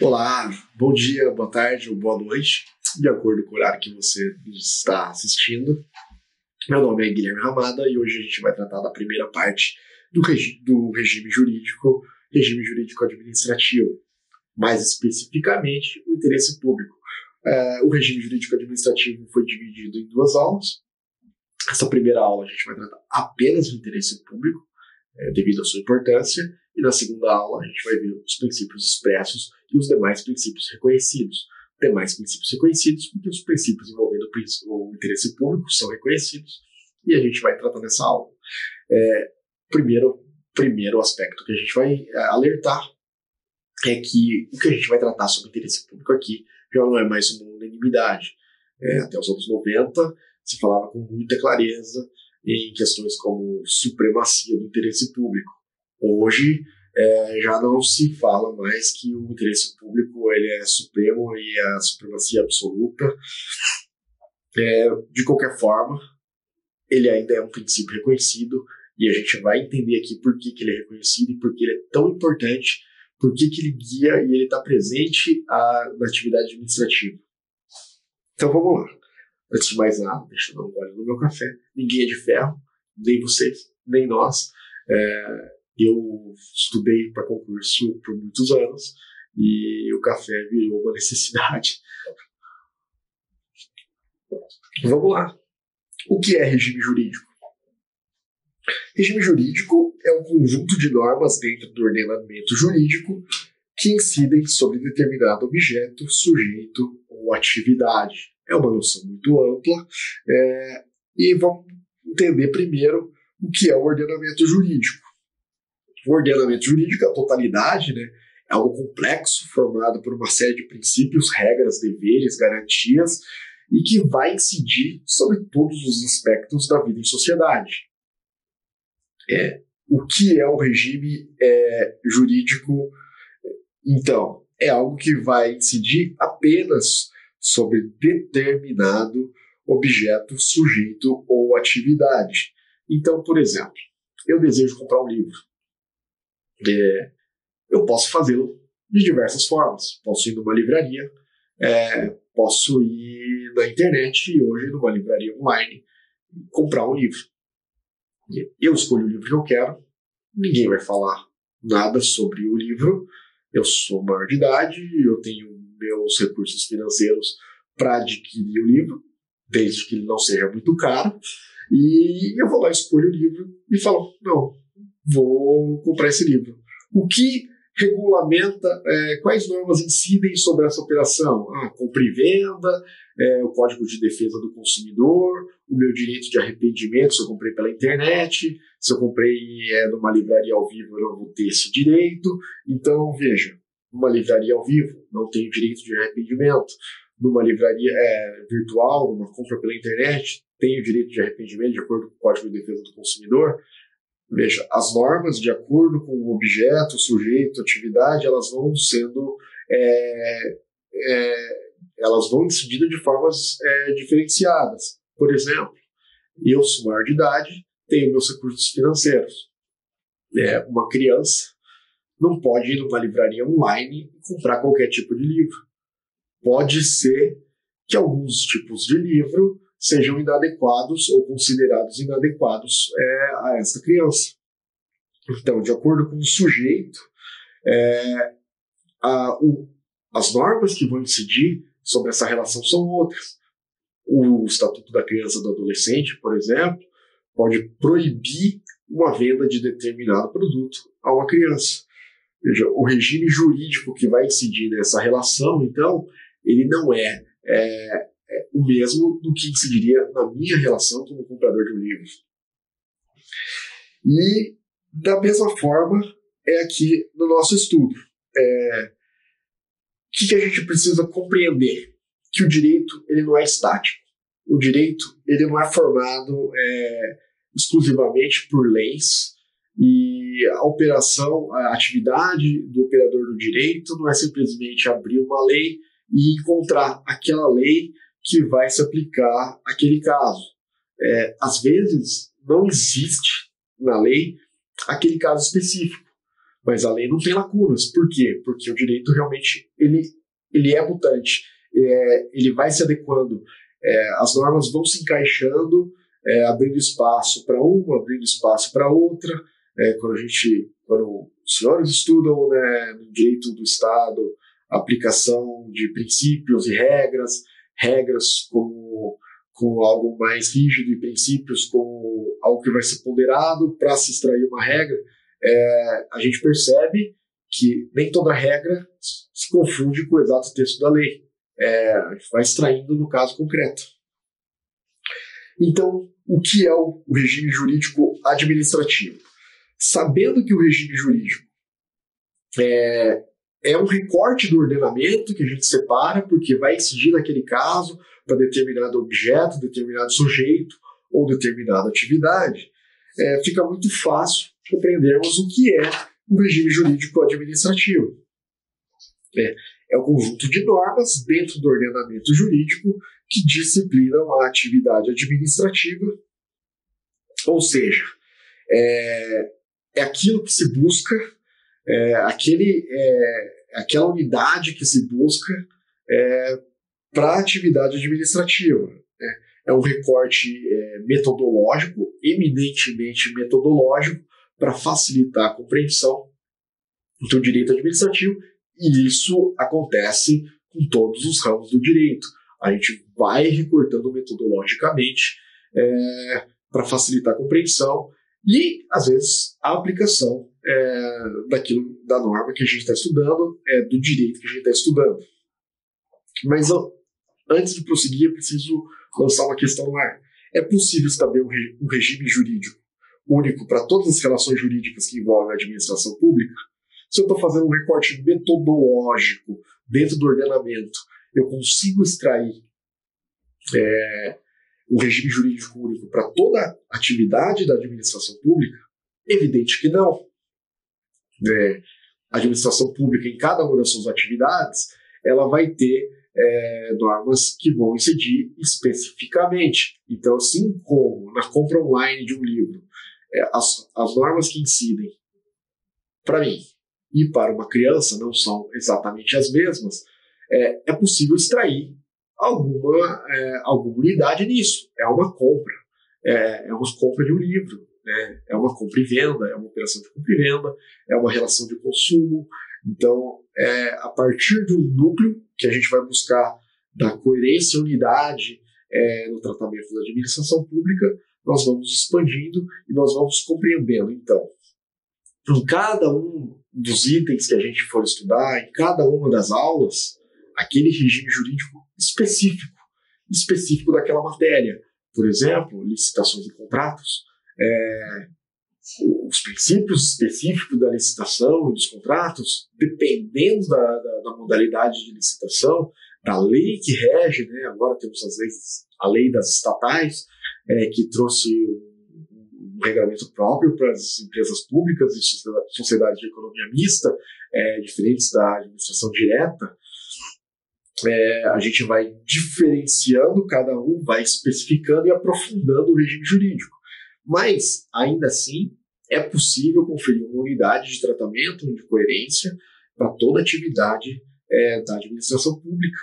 Olá, bom dia, boa tarde ou boa noite, de acordo com o horário que você está assistindo. Meu nome é Guilherme Ramada e hoje a gente vai tratar da primeira parte do regime jurídico administrativo, mais especificamente o interesse público. O regime jurídico administrativo foi dividido em duas aulas. Essa primeira aula a gente vai tratar apenas do interesse público, devido à sua importância, e na segunda aula a gente vai ver os princípios expressos e os demais princípios reconhecidos. Demais princípios reconhecidos porque os princípios envolvendo o interesse público são reconhecidos e a gente vai tratar nessa aula. Primeiro aspecto que a gente vai alertar é que o que a gente vai tratar sobre interesse público aqui já não é mais uma unanimidade. Até os anos 90 se falava com muita clareza em questões como supremacia do interesse público. Hoje já não se fala mais que o interesse público ele é supremo e a supremacia absoluta. De qualquer forma, ele ainda é um princípio reconhecido e a gente vai entender aqui por que ele é reconhecido e por que ele é tão importante, por que ele guia e ele está presente na atividade administrativa. Então vamos lá. Antes de mais nada, deixa eu dar um gole no meu café. Ninguém é de ferro, nem vocês, nem nós. Eu estudei para concurso por muitos anos e o café virou uma necessidade. Vamos lá. O que é regime jurídico? Regime jurídico é um conjunto de normas dentro do ordenamento jurídico que incidem sobre determinado objeto, sujeito ou atividade. É uma noção muito ampla e vamos entender primeiro o que é o ordenamento jurídico. O ordenamento jurídico, a totalidade, é algo complexo, formado por uma série de princípios, regras, deveres, garantias e que vai incidir sobre todos os aspectos da vida em sociedade. O que é o regime jurídico? Então, é algo que vai incidir apenas sobre determinado objeto, sujeito ou atividade. Então, por exemplo, eu desejo comprar um livro. Eu posso fazê-lo de diversas formas. Posso ir numa livraria, posso ir na internet e hoje numa livraria online comprar um livro. Eu escolho o livro que eu quero, ninguém vai falar nada sobre o livro, eu sou maior de idade, eu tenho meus recursos financeiros para adquirir o livro, desde que ele não seja muito caro, e eu vou lá, escolho o livro e falo, não, vou comprar esse livro. O que regulamenta, quais normas incidem sobre essa operação? Compra e venda, o Código de Defesa do Consumidor, o meu direito de arrependimento se eu comprei pela internet, se eu comprei numa livraria ao vivo eu não vou ter esse direito. Então, veja, numa livraria ao vivo não tenho direito de arrependimento, numa livraria virtual, numa compra pela internet, tenho direito de arrependimento de acordo com o Código de Defesa do Consumidor. Veja, as normas, de acordo com o objeto, o sujeito, a atividade, elas vão sendo, elas vão incidindo de formas diferenciadas. Por exemplo, eu sou maior de idade, tenho meus recursos financeiros. Uma criança não pode ir numa livraria online e comprar qualquer tipo de livro. Pode ser que alguns tipos de livro sejam inadequados ou considerados inadequados a essa criança. Então, de acordo com o sujeito, as normas que vão incidir sobre essa relação são outras. O Estatuto da Criança e do Adolescente, por exemplo, pode proibir uma venda de determinado produto a uma criança. Veja, o regime jurídico que vai incidir nessa relação, então, ele não é o mesmo do que incidiria na minha relação como comprador de um livro. E, da mesma forma, aqui no nosso estudo. O que a gente precisa compreender? Que o direito ele não é estático. O direito ele não é formado exclusivamente por leis, e a atividade do operador do direito não é simplesmente abrir uma lei e encontrar aquela lei que vai se aplicar àquele caso. Às vezes, não existe na lei aquele caso específico, Mas a lei não tem lacunas. Por quê? Porque o direito realmente ele é mutante. Ele vai se adequando. As normas vão se encaixando, abrindo espaço para uma, abrindo espaço para outra. Quando os senhores estudam, né, no direito do Estado, a aplicação de princípios e regras como algo mais rígido e princípios como algo que vai ser ponderado para se extrair uma regra, a gente percebe que nem toda regra se confunde com o exato texto da lei. A gente vai extraindo no caso concreto. Então, o que é o regime jurídico administrativo? Sabendo que o regime jurídico é um recorte do ordenamento que a gente separa, porque vai incidir naquele caso para determinado objeto, determinado sujeito ou determinada atividade, fica muito fácil compreendermos o que é o regime jurídico administrativo. É um conjunto de normas dentro do ordenamento jurídico que disciplinam a atividade administrativa, ou seja, é aquilo que se busca, aquela unidade que se busca para a atividade administrativa. É um recorte metodológico, eminentemente metodológico, para facilitar a compreensão do direito administrativo, e isso acontece com todos os ramos do direito. A gente vai recortando metodologicamente para facilitar a compreensão e, às vezes, a aplicação da norma que a gente está estudando, do direito que a gente está estudando. Mas antes de prosseguir, eu preciso lançar uma questão no ar. É possível estabelecer um regime jurídico único para todas as relações jurídicas que envolvem a administração pública? Se eu estou fazendo um recorte metodológico dentro do ordenamento, eu consigo extrair um regime jurídico único para toda a atividade da administração pública? Evidente que não. A administração pública, em cada uma das suas atividades, ela vai ter normas que vão incidir especificamente. Então, assim como na compra online de um livro, as normas que incidem para mim e para uma criança não são exatamente as mesmas, é possível extrair alguma unidade nisso. É uma compra. É uma compra de um livro. É uma compra e venda, é uma operação de compra e venda, é uma relação de consumo. Então, a partir de um núcleo que a gente vai buscar da coerência e unidade no tratamento da administração pública, nós vamos expandindo e nós vamos compreendendo. Então, em cada um dos itens que a gente for estudar, em cada uma das aulas, aquele regime jurídico específico daquela matéria. Por exemplo, licitações e contratos, os princípios específicos da licitação e dos contratos, dependendo da modalidade de licitação, da lei que rege, né? Agora temos a lei das estatais, que trouxe um regulamento próprio para as empresas públicas e sociedades de economia mista, diferentes da administração direta. A gente vai diferenciando cada um, vai especificando e aprofundando o regime jurídico. Mas, ainda assim, é possível conferir uma unidade de tratamento, de coerência, para toda a atividade da administração pública.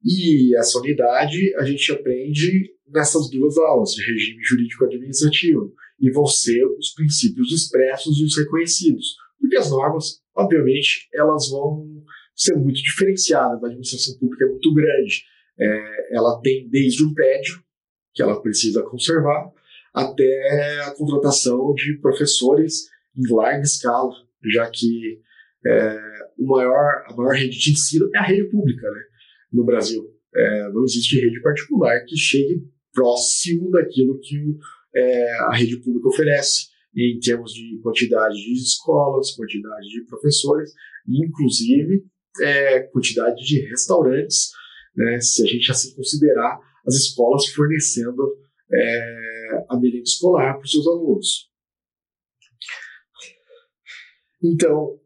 E essa unidade a gente aprende nessas duas aulas, de regime jurídico administrativo, e vão ser os princípios expressos e os reconhecidos. Porque as normas, obviamente, elas vão ser muito diferenciadas. A administração pública é muito grande. Ela tem desde um prédio, que ela precisa conservar, até a contratação de professores em larga escala, já que a maior rede de ensino é a rede pública, né, no Brasil. Não existe rede particular que chegue próximo daquilo que a rede pública oferece, em termos de quantidade de escolas, quantidade de professores, e inclusive quantidade de restaurantes, né, se a gente assim considerar as escolas fornecendo a merenda escolar para os seus alunos. Então,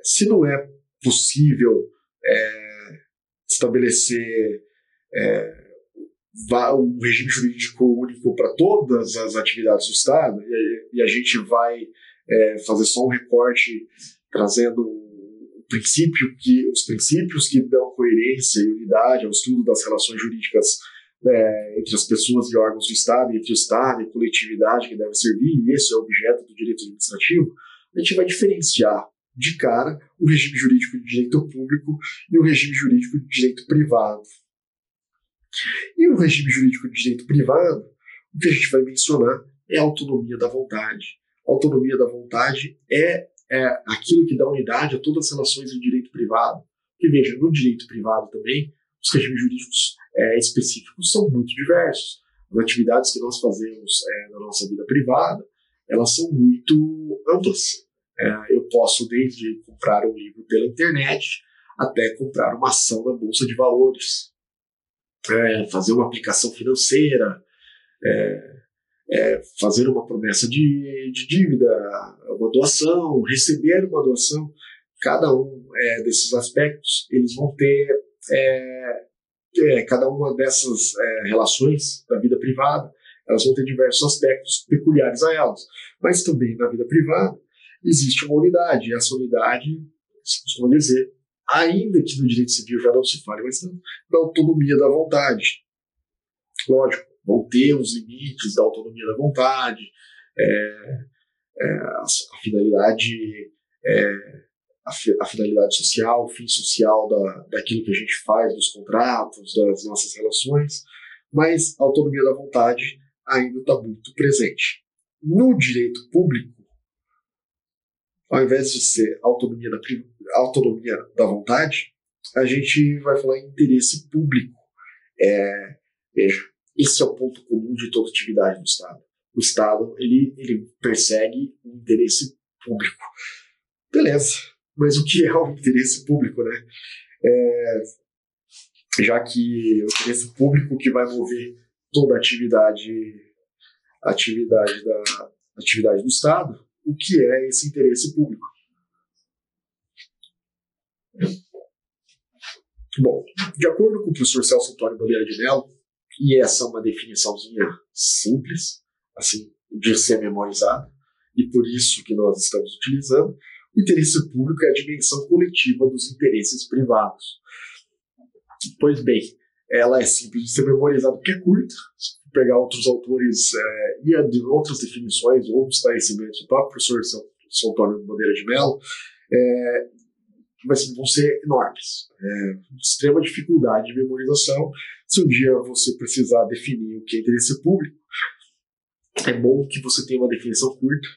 se não é possível estabelecer um regime jurídico único para todas as atividades do Estado, e a gente vai fazer só um recorte trazendo os princípios que dão coerência e unidade ao estudo das relações jurídicas entre as pessoas e órgãos do Estado, entre o Estado e a coletividade que deve servir, e esse é o objeto do direito administrativo, a gente vai diferenciar de cara o regime jurídico de direito público e o regime jurídico de direito privado. E o regime jurídico de direito privado, o que a gente vai mencionar é a autonomia da vontade. A autonomia da vontade é aquilo que dá unidade a todas as relações de direito privado. E veja, no direito privado também, os regimes jurídicos específicos são muito diversos. As atividades que nós fazemos na nossa vida privada, elas são muito amplas. Eu posso desde comprar um livro pela internet até comprar uma ação na Bolsa de Valores, fazer uma aplicação financeira, fazer uma promessa de dívida, uma doação, receber uma doação. Cada um desses aspectos, eles vão ter, cada uma dessas relações da vida privada, elas vão ter diversos aspectos peculiares a elas. Mas também na vida privada existe uma unidade, e essa unidade, se costuma dizer, ainda que no direito civil já não se fale, mas na autonomia da vontade. Lógico, vão ter os limites da autonomia da vontade, a finalidade, a finalidade social, o fim social daquilo que a gente faz, dos contratos, das nossas relações, mas a autonomia da vontade ainda está muito presente. No direito público, ao invés de ser autonomia da vontade, a gente vai falar em interesse público. Veja, esse é o ponto comum de toda atividade do Estado. O Estado ele persegue o interesse público. Beleza, mas o que é o interesse público, né? Já que o interesse público que vai mover toda a atividade do Estado, o que é esse interesse público? Bom, de acordo com o professor Celso Antônio Bandeira de Mello, e essa é uma definiçãozinha simples, assim, de ser memorizada, e por isso que nós estamos utilizando, o interesse público é a dimensão coletiva dos interesses privados. Pois bem, ela é simples de ser memorizada porque é curta. Se pegar outros autores e outras definições ou esclarecimentos do próprio professor Celso Antônio Bandeira de Mello, vão ser enormes. Extrema dificuldade de memorização. Se um dia você precisar definir o que é interesse público, é bom que você tenha uma definição curta,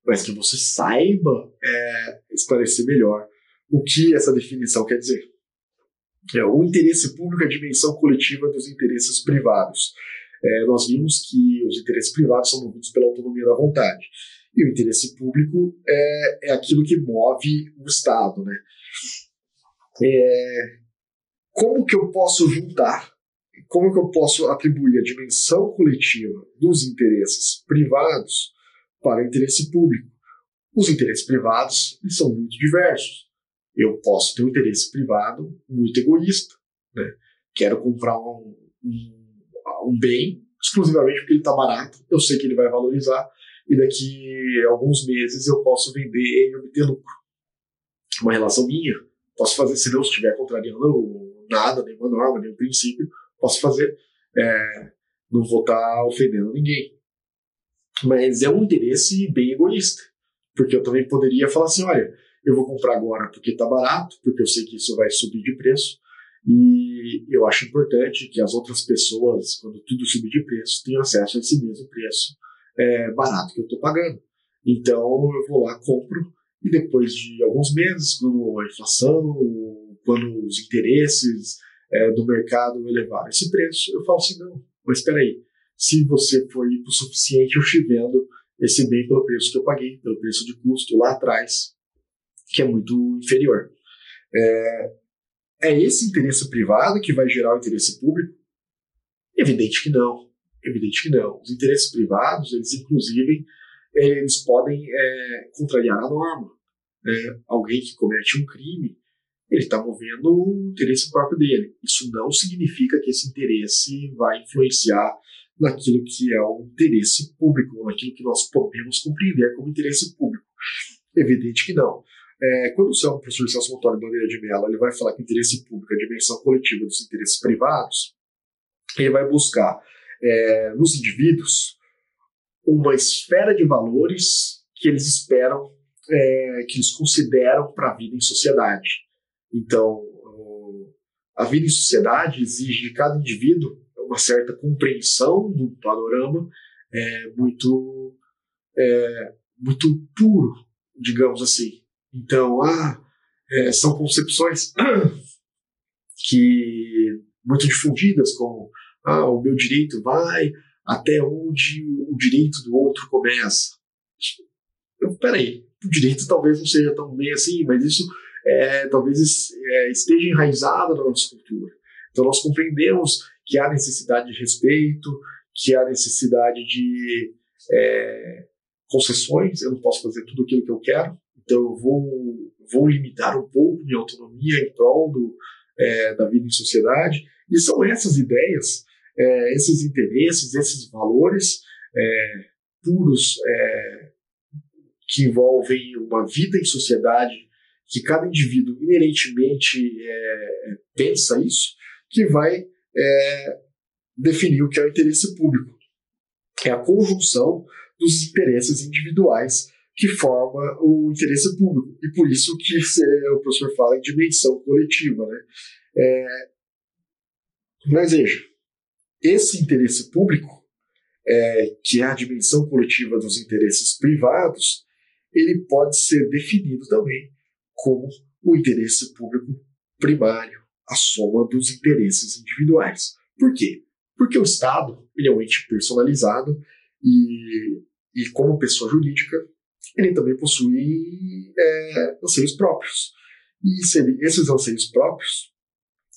mas que você saiba esclarecer melhor o que essa definição quer dizer. O interesse público é a dimensão coletiva dos interesses privados. Nós vimos que os interesses privados são movidos pela autonomia da vontade. E o interesse público é aquilo que move o Estado, né? Como que eu posso juntar, como que eu posso atribuir a dimensão coletiva dos interesses privados para o interesse público? Os interesses privados eles são muito diversos. Eu posso ter um interesse privado muito egoísta, né? Quero comprar um bem exclusivamente porque ele está barato, eu sei que ele vai valorizar, e daqui a alguns meses eu posso vender e obter lucro. Uma relação minha, posso fazer, se não estiver contrariando nada, nenhuma norma, nenhum princípio, posso fazer, não vou estar ofendendo ninguém. Mas é um interesse bem egoísta, porque eu também poderia falar assim, olha, eu vou comprar agora porque está barato, porque eu sei que isso vai subir de preço, e eu acho importante que as outras pessoas, quando tudo subir de preço, tenham acesso a esse mesmo preço barato que eu estou pagando. Então eu vou lá, compro, e depois de alguns meses, quando a inflação, quando os interesses do mercado elevaram esse preço, eu falo assim, não, mas espera aí, se você for rico o suficiente, eu te vendo esse bem pelo preço que eu paguei, pelo preço de custo lá atrás, que é muito inferior. É esse interesse privado que vai gerar o interesse público? Evidente que não. Evidente que não. Os interesses privados, eles inclusive, eles podem contrariar a norma. Alguém que comete um crime, ele está movendo o interesse próprio dele. Isso não significa que esse interesse vai influenciar naquilo que é o interesse público, naquilo que nós podemos compreender como interesse público. Evidente que não. Quando o professor Celso Antônio Bandeira de Mello ele vai falar que o interesse público é a dimensão coletiva dos interesses privados, ele vai buscar nos indivíduos uma esfera de valores que eles esperam, que eles consideram para a vida em sociedade. Então, a vida em sociedade exige de cada indivíduo uma certa compreensão do panorama muito puro, digamos assim. Então, são concepções que muito difundidas, como o meu direito vai até onde o direito do outro começa. Peraí, o direito talvez não seja tão bem assim, mas isso talvez esteja enraizado na nossa cultura. Então nós compreendemos que há necessidade de respeito, que há necessidade de concessões. Eu não posso fazer tudo aquilo que eu quero, então eu vou limitar um pouco minha autonomia em prol da vida em sociedade. E são essas ideias, esses interesses, esses valores puros que envolvem uma vida em sociedade, que cada indivíduo inerentemente pensa isso, que vai definir o que é o interesse público. É a conjunção dos interesses individuais que forma o interesse público. E por isso que o professor fala em dimensão coletiva, né? Mas veja, esse interesse público, que é a dimensão coletiva dos interesses privados, ele pode ser definido também como o interesse público primário, a soma dos interesses individuais. Por quê? Porque o Estado ele é um ente personalizado e como pessoa jurídica, ele também possui anseios próprios. E esses anseios próprios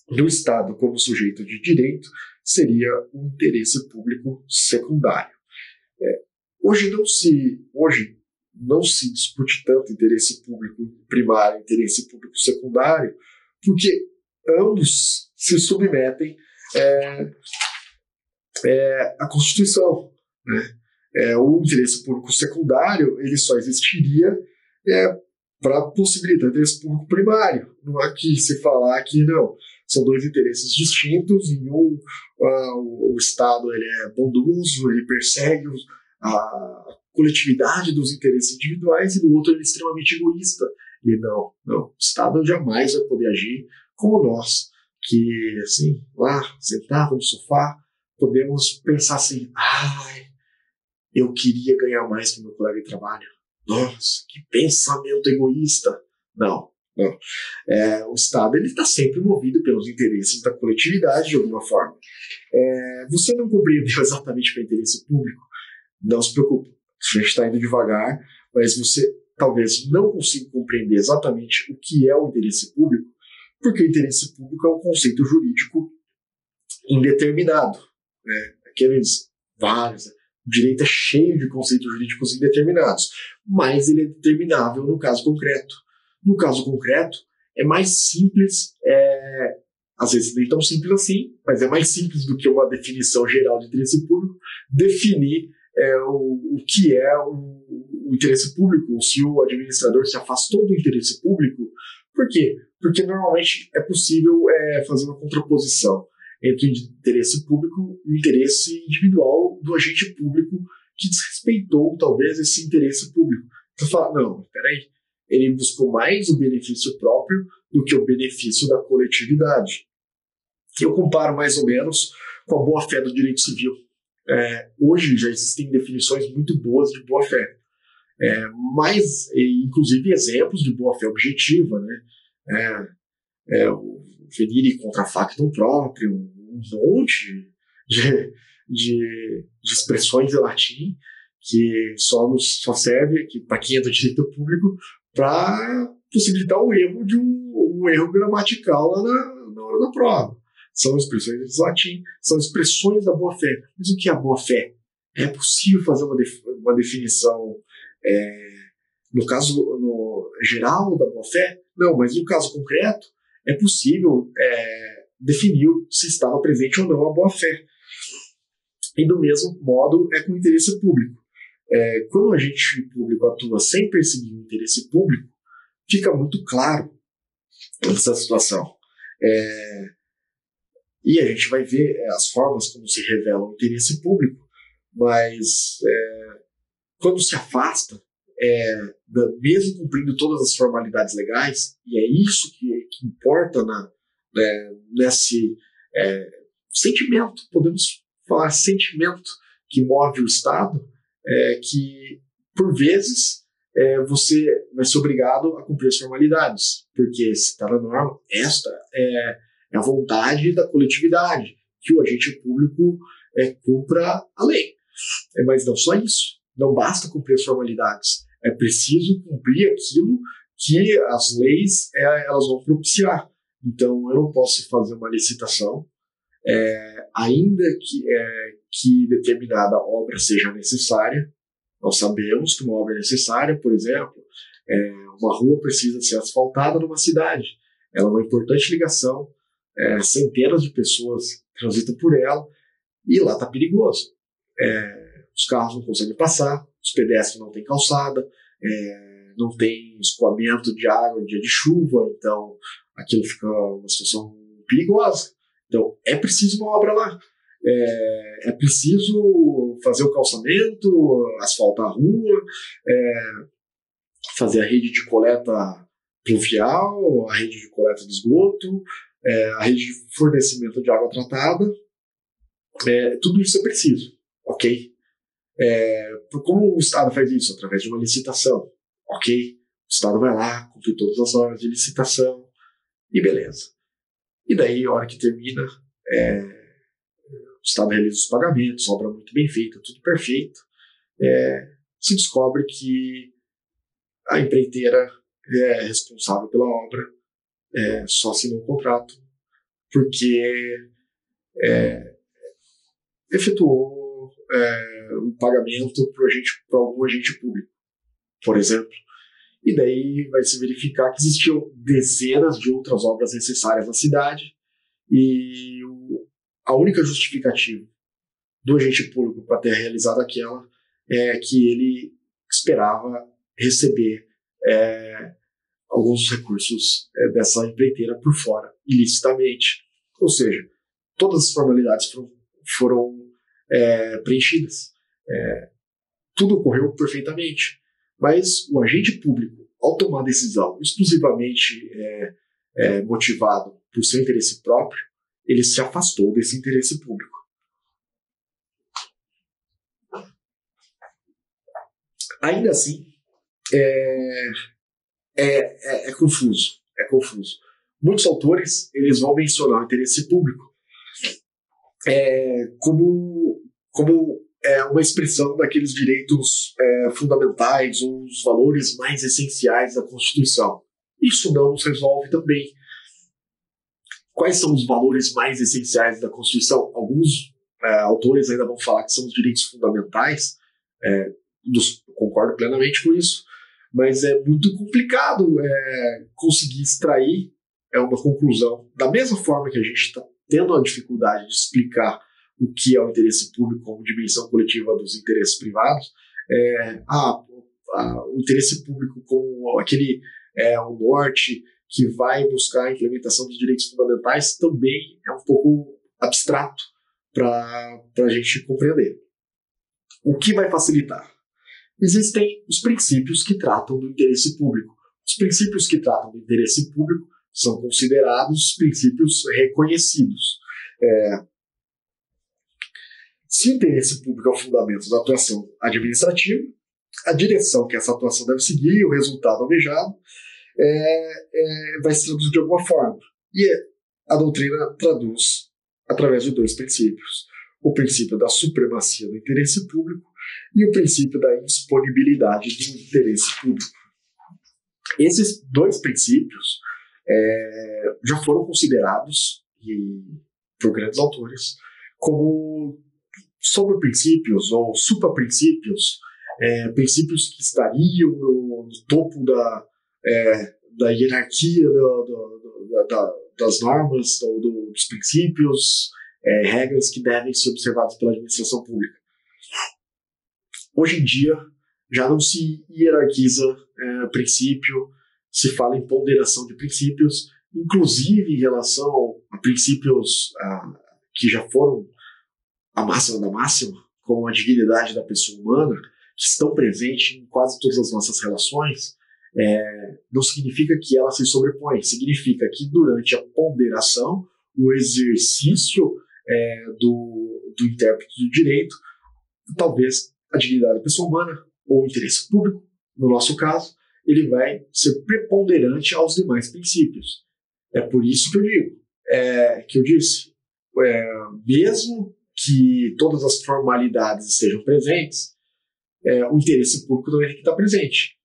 do Estado como sujeito de direito seria o interesse público secundário. Hoje não se discute tanto interesse público primário e interesse público secundário, porque ambos se submetem à Constituição, né? O interesse público secundário ele só existiria para possibilitar o interesse público primário. Não há que se falar que não. São dois interesses distintos. Em um, o Estado ele é bondoso, ele persegue a coletividade dos interesses individuais, e no outro ele é extremamente egoísta. E não. O Estado jamais vai poder agir como nós, que assim, lá, sentado no sofá, podemos pensar assim, eu queria ganhar mais que meu colega de trabalho. Nossa, que pensamento egoísta. Não. O Estado está sempre movido pelos interesses da coletividade de alguma forma. Você não compreendeu exatamente o que é interesse público? Não se preocupe, a gente está indo devagar, mas você talvez não consiga compreender exatamente o que é o interesse público, porque o interesse público é um conceito jurídico indeterminado, né? Aqueles vários. O direito é cheio de conceitos jurídicos indeterminados, mas ele é determinável no caso concreto. No caso concreto, é mais simples, às vezes nem tão simples assim, mas é mais simples do que uma definição geral de interesse público, definir o que é o interesse público, se o administrador se afastou do interesse público. Por quê? Porque normalmente é possível fazer uma contraposição entre o interesse público e o interesse individual do agente público que desrespeitou, talvez, esse interesse público. Então, fala, não, peraí, ele buscou mais o benefício próprio do que o benefício da coletividade. Eu comparo mais ou menos com a boa-fé do direito civil. Hoje já existem definições muito boas de boa-fé, mas, inclusive, exemplos de boa-fé objetiva, né? O venire contra factum próprio, um monte de expressões em latim que só serve para quem é do direito público para possibilitar o erro de um erro gramatical lá na hora da prova. São expressões em latim, são expressões da boa-fé. Mas o que é a boa-fé? É possível fazer uma definição no caso geral da boa-fé? Não, mas no caso concreto é possível definir se estava presente ou não a boa-fé. E do mesmo modo com o interesse público. Quando o agente público atua sem perseguir o interesse público, fica muito claro essa situação. E a gente vai ver as formas como se revela o interesse público, mas quando se afasta, mesmo cumprindo todas as formalidades legais, e é isso que importa nesse sentimento, podemos falar sentimento que move o Estado, que por vezes você vai ser obrigado a cumprir as formalidades, porque se está na norma, esta é a vontade da coletividade, que o agente público cumpra a lei. Mas não só isso, não basta cumprir as formalidades, é preciso cumprir aquilo que as leis elas vão propiciar. Então, eu não posso fazer uma licitação, ainda que determinada obra seja necessária. Nós sabemos que uma obra é necessária, por exemplo, uma rua precisa ser asfaltada numa cidade. Ela é uma importante ligação, centenas de pessoas transitam por ela e lá está perigoso. Os carros não conseguem passar, os pedestres não têm calçada, não tem escoamento de água em dia de chuva, então aquilo fica uma situação perigosa. Então é preciso uma obra lá, é preciso fazer o calçamento, asfaltar a rua, fazer a rede de coleta pluvial, a rede de coleta de esgoto, a rede de fornecimento de água tratada. Tudo isso é preciso, ok? Como o Estado faz isso? Através de uma licitação, ok? O Estado vai lá, cumpre todas as normas de licitação e beleza. E daí, a hora que termina, o Estado realiza os pagamentos, obra muito bem feita, tudo perfeito. Se descobre que a empreiteira é responsável pela obra, só assinou um contrato, porque efetuou um pagamento para algum agente público, por exemplo. E daí vai se verificar que existiam dezenas de outras obras necessárias na cidade e a única justificativa do agente público para ter realizado aquela é que ele esperava receber alguns recursos dessa empreiteira por fora, ilicitamente. Ou seja, todas as formalidades foram preenchidas. Tudo ocorreu perfeitamente. Mas o agente público, ao tomar a decisão exclusivamente motivado por seu interesse próprio, ele se afastou desse interesse público. Ainda assim, é confuso. Muitos autores eles vão mencionar o interesse público como uma expressão daqueles direitos fundamentais ou os valores mais essenciais da Constituição. Isso não nos resolve também. Quais são os valores mais essenciais da Constituição? Alguns autores ainda vão falar que são os direitos fundamentais, concordo plenamente com isso, mas é muito complicado conseguir extrair uma conclusão. Da mesma forma que a gente está tendo a dificuldade de explicar o que é o interesse público como dimensão coletiva dos interesses privados, o interesse público como aquele o norte que vai buscar a implementação dos direitos fundamentais também é um pouco abstrato para a gente compreender. O que vai facilitar? Existem os princípios que tratam do interesse público. Os princípios que tratam do interesse público são considerados princípios reconhecidos. Se o interesse público é o fundamento da atuação administrativa, a direção que essa atuação deve seguir e o resultado almejado vai se traduzir de alguma forma. E a doutrina traduz através de dois princípios. O princípio da supremacia do interesse público e o princípio da indisponibilidade do interesse público. Esses dois princípios já foram considerados por grandes autores como sobre-princípios ou supraprincípios, princípios que estariam no topo da hierarquia das normas, dos princípios, regras que devem ser observadas pela administração pública. Hoje em dia, já não se hierarquiza princípio, se fala em ponderação de princípios, inclusive em relação a princípios que já foram a máxima da máxima, como a dignidade da pessoa humana, que estão presentes em quase todas as nossas relações. Não significa que ela se sobrepõe, significa que durante a ponderação, o exercício do intérprete do direito, talvez a dignidade da pessoa humana ou o interesse público, no nosso caso, ele vai ser preponderante aos demais princípios. É por isso que eu digo, que eu disse, mesmo que todas as formalidades estejam presentes, o interesse público também tem que estar presente.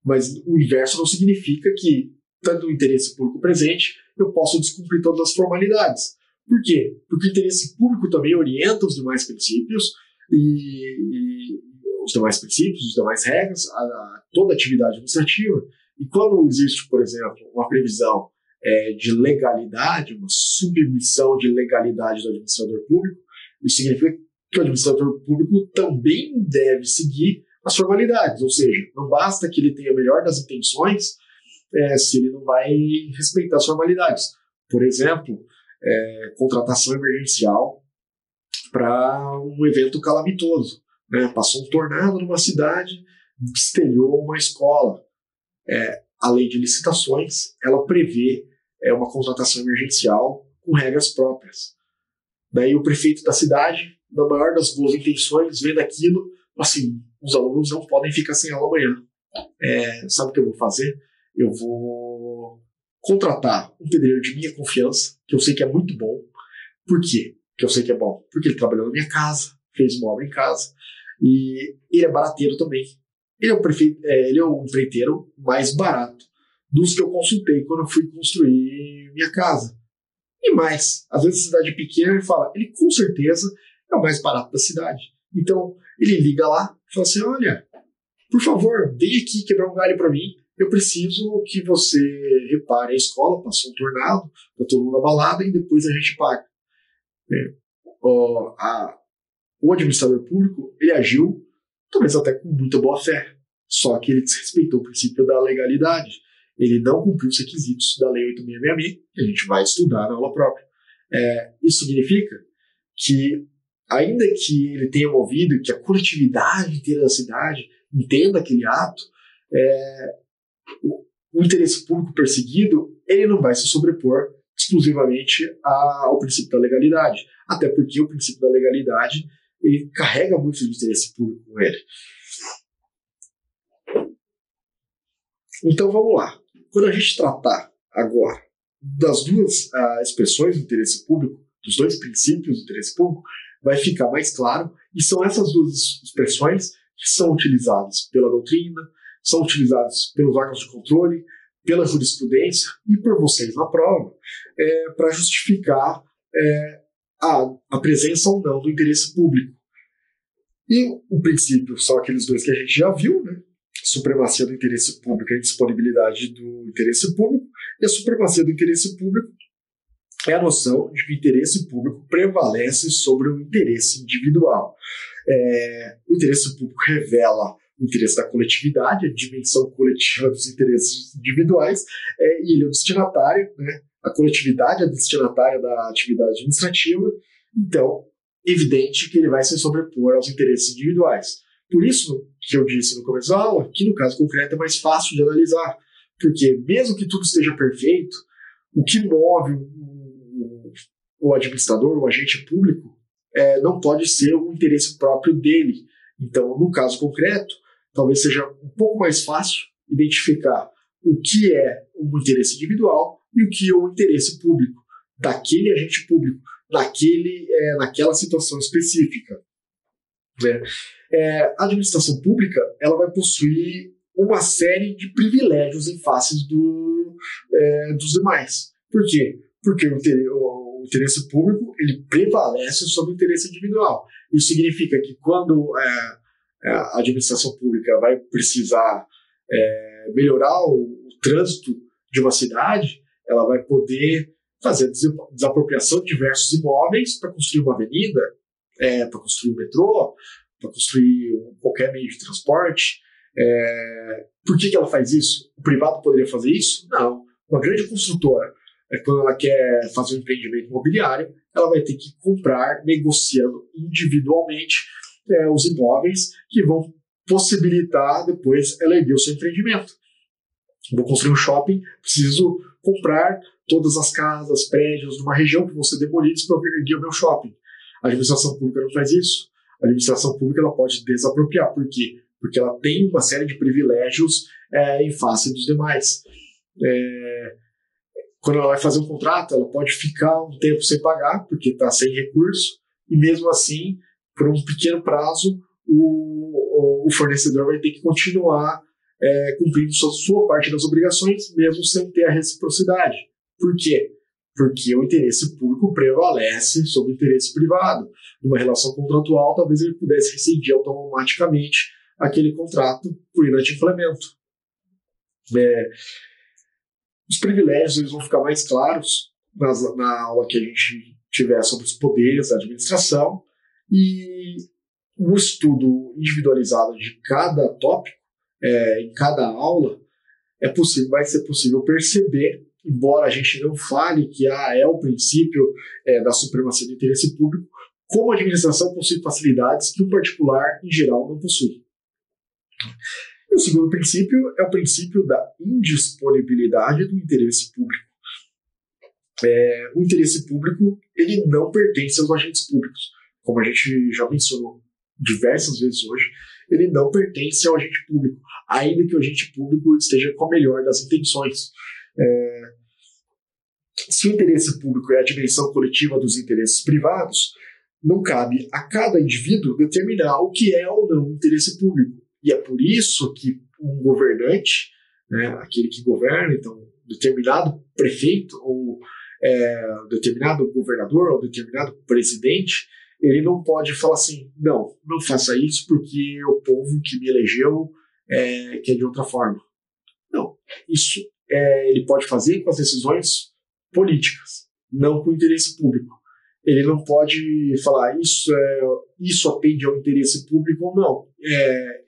Mas o inverso não significa que, tendo o interesse público presente, eu posso descumprir todas as formalidades. Por quê? Porque o interesse público também orienta os demais princípios e os demais regras, toda a atividade administrativa. E quando existe, por exemplo, uma previsão de legalidade, uma submissão de legalidade do administrador público, isso significa que o administrador público também deve seguir as formalidades, ou seja, não basta que ele tenha a melhor das intenções se ele não vai respeitar as formalidades. Por exemplo, contratação emergencial para um evento calamitoso. Passou um tornado numa cidade, destelhou uma escola. A lei de licitações, ela prevê uma contratação emergencial com regras próprias. Daí o prefeito da cidade, na maior das boas intenções, vendo aquilo, assim, os alunos não podem ficar sem aula amanhã. Sabe o que eu vou fazer? Eu vou contratar um pedreiro de minha confiança, que eu sei que é muito bom. Por quê que eu sei que é bom? Porque ele trabalhou na minha casa, fez uma obra em casa, e ele é barateiro também. Ele é o empreiteiro mais barato dos que eu consultei quando eu fui construir minha casa. E mais, às vezes a cidade pequena, ele fala, ele com certeza é o mais barato da cidade. Então, ele liga lá e fala assim, olha, por favor, vem aqui quebrar um galho para mim, eu preciso que você repare a escola, passou um tornado, tá todo mundo abalado e depois a gente paga. O administrador público, ele agiu, talvez até com muita boa fé, só que ele desrespeitou o princípio da legalidade. Ele não cumpriu os requisitos da Lei 8.666, que a gente vai estudar na aula própria. Isso significa que, ainda que ele tenha movido, que a coletividade inteira da cidade entenda aquele ato, o interesse público perseguido, ele não vai se sobrepor exclusivamente ao princípio da legalidade. Até porque o princípio da legalidade, ele carrega muito de interesse público com ele. Então vamos lá. Quando a gente tratar agora das duas expressões do interesse público, dos dois princípios do interesse público, vai ficar mais claro, e são essas duas expressões que são utilizadas pela doutrina, são utilizadas pelos órgãos de controle, pela jurisprudência e por vocês na prova, para justificar a presença ou não do interesse público. E o princípio são aqueles dois que a gente já viu, né? Supremacia do interesse público e a disponibilidade do interesse público, e a supremacia do interesse público é a noção de que o interesse público prevalece sobre o interesse individual. O interesse público revela o interesse da coletividade, a dimensão coletiva dos interesses individuais, e ele é o destinatário, né? A coletividade é a destinatária da atividade administrativa, então, evidente que ele vai se sobrepor aos interesses individuais. Por isso que eu disse no começo da aula, que no caso concreto é mais fácil de analisar, porque mesmo que tudo esteja perfeito, o que move o administrador, o agente público, não pode ser o interesse próprio dele. Então, no caso concreto, talvez seja um pouco mais fácil identificar o que é um interesse individual e o que é o interesse público daquele agente público, naquela situação específica. A administração pública, ela vai possuir uma série de privilégios em face dos demais. Por quê? Porque o interesse público, ele prevalece sobre o interesse individual. Isso significa que quando a administração pública vai precisar melhorar o trânsito de uma cidade, ela vai poder fazer desapropriação de diversos imóveis para construir uma avenida, para construir um metrô, para construir qualquer meio de transporte. Por que ela faz isso? O privado poderia fazer isso? Não. Uma grande construtora, quando ela quer fazer um empreendimento imobiliário, ela vai ter que comprar, negociando individualmente os imóveis que vão possibilitar depois ela erguer o seu empreendimento. Vou construir um shopping, preciso comprar todas as casas, prédios de uma região que vão ser demolidos para eu erguer o meu shopping. A administração pública não faz isso. A administração pública ela pode desapropriar. Por quê? Porque ela tem uma série de privilégios em face dos demais. Quando ela vai fazer um contrato, ela pode ficar um tempo sem pagar, porque está sem recurso, e mesmo assim, por um pequeno prazo, o fornecedor vai ter que continuar cumprindo sua parte das obrigações, mesmo sem ter a reciprocidade. Por quê? Porque o interesse público prevalece sobre o interesse privado. Numa relação contratual, talvez ele pudesse rescindir automaticamente aquele contrato por inadimplemento. Os privilégios eles vão ficar mais claros na aula que a gente tiver sobre os poderes da administração, e o estudo individualizado de cada tópico, em cada aula, vai ser possível perceber, embora a gente não fale que é o princípio da supremacia do interesse público, como a administração possui facilidades que o particular, em geral, não possui. E o segundo princípio é o princípio da indisponibilidade do interesse público. O interesse público ele não pertence aos agentes públicos. Como a gente já mencionou diversas vezes hoje, ele não pertence ao agente público, ainda que o agente público esteja com a melhor das intenções. Se o interesse público é a dimensão coletiva dos interesses privados, não cabe a cada indivíduo determinar o que é ou não interesse público. E é por isso que um governante, aquele que governa, então, determinado prefeito, ou determinado governador, ou determinado presidente, ele não pode falar assim, não faça isso porque o povo que me elegeu quer de outra forma. Não, isso ele pode fazer com as decisões políticas, não com o interesse público. Ele não pode falar isso atende ao interesse público ou não.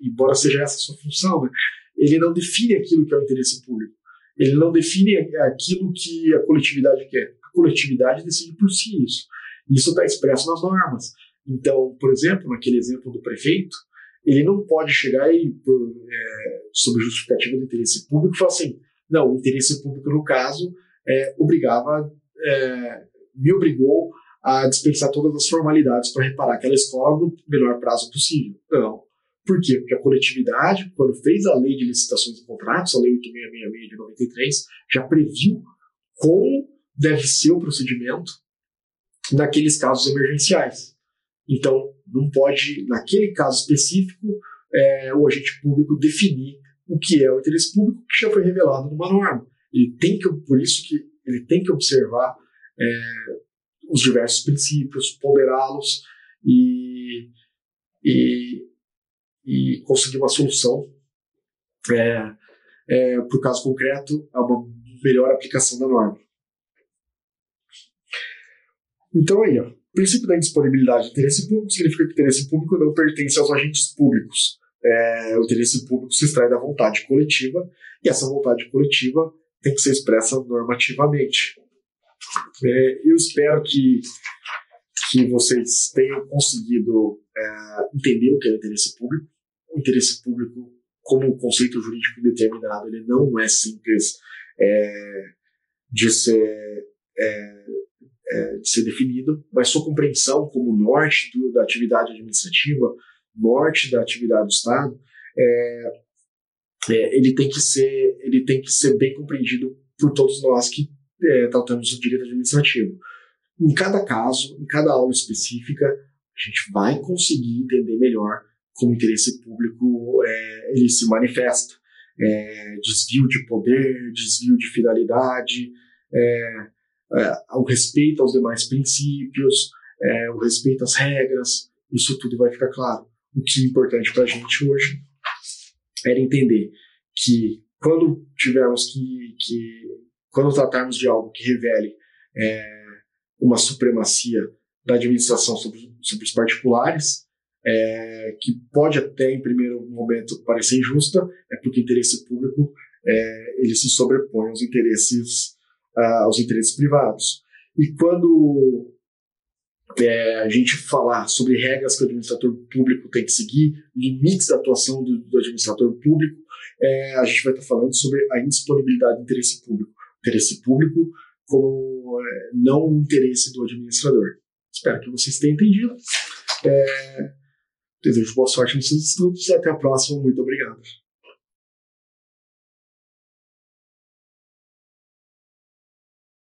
Embora seja essa a sua função, né? Ele não define aquilo que é o interesse público. Ele não define aquilo que a coletividade quer. A coletividade decide por si isso. Isso está expresso nas normas. Então, por exemplo, naquele exemplo do prefeito, ele não pode chegar e, sob justificativa do interesse público, falar assim, não, o interesse público, no caso, me obrigou a dispensar todas as formalidades para reparar aquela escola no menor prazo possível. Não. Por quê? Porque a coletividade, quando fez a lei de licitações e contratos, a lei 8666 de 93, já previu como deve ser o procedimento naqueles casos emergenciais. Então, não pode, naquele caso específico, o agente público definir o que é o interesse público, que já foi revelado numa norma. Por isso que ele tem que observar os diversos princípios, ponderá-los e conseguir uma solução para o caso concreto, a uma melhor aplicação da norma. Então aí, o princípio da indisponibilidade do interesse público significa que o interesse público não pertence aos agentes públicos. O interesse público se extrai da vontade coletiva, e essa vontade coletiva tem que ser expressa normativamente. Eu espero que vocês tenham conseguido entender o que é o interesse público. O interesse público, como um conceito jurídico indeterminado, ele não é simples de ser definido, mas sua compreensão como norte da atividade administrativa, norte da atividade do Estado, ele tem que ser bem compreendido por todos nós que tratamos o direito administrativo. Em cada caso, em cada aula específica, a gente vai conseguir entender melhor como o interesse público ele se manifesta. Desvio de poder, desvio de finalidade, o respeito aos demais princípios, o respeito às regras, isso tudo vai ficar claro. O que é importante para a gente hoje era entender que quando quando tratarmos de algo que revele uma supremacia da administração sobre os particulares, que pode até, em primeiro momento, parecer injusta, é porque o interesse público ele se sobrepõe aos interesses privados. E quando a gente falar sobre regras que o administrador público tem que seguir, limites da atuação do administrador público, a gente vai estar falando sobre a indisponibilidade do interesse público. Interesse público como não o interesse do administrador. Espero que vocês tenham entendido. Desejo boa sorte nos seus estudos e até a próxima. Muito obrigado.